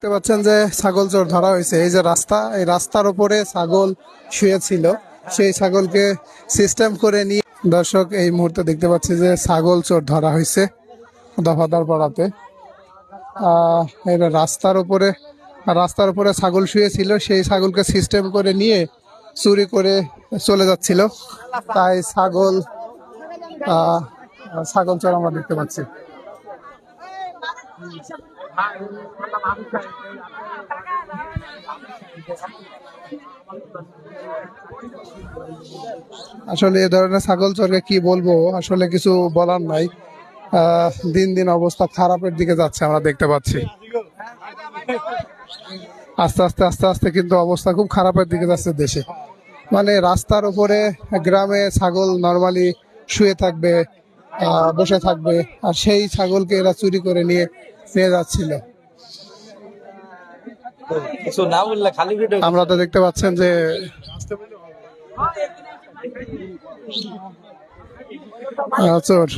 দেখতে পাচ্ছেন যে ছাগল চোর ধরা হয়েছে। এই যে রাস্তা, এই রাস্তার উপরে ছাগল শুয়েছিল, সেই ছাগলকে সিস্টেম করে নিয়ে দর্শক এই মুহূর্তে দেখতে পাচ্ছি যে ছাগল চোর ধরা হয়েছে দফাদার পাড়াতে। এবার রাস্তার উপরে ছাগল শুয়েছিল, সেই ছাগলকে সিস্টেম করে নিয়ে চুরি করে চলে যাচ্ছিল। তাই ছাগল চোর আমরা দেখতে পাচ্ছি। আসলে এ ধরনের ছাগল চোরকে কি বলবো, আসলে কিছু বলার নাই। দিন দিন অবস্থা খারাপের দিকে যাচ্ছে আমরা দেখতে পাচ্ছি। আস্তে আস্তে আস্তে আস্তে কিন্তু অবস্থা খুব খারাপের দিকে যাচ্ছে দেশে। মানে রাস্তার উপরে গ্রামে ছাগল নর্মালি শুয়ে থাকবে, বসে থাকবে, আর সেই ছাগলকে এরা চুরি করে নিয়ে নিয়ে যাচ্ছিল। আমরা তো দেখতে পাচ্ছেন যে চোর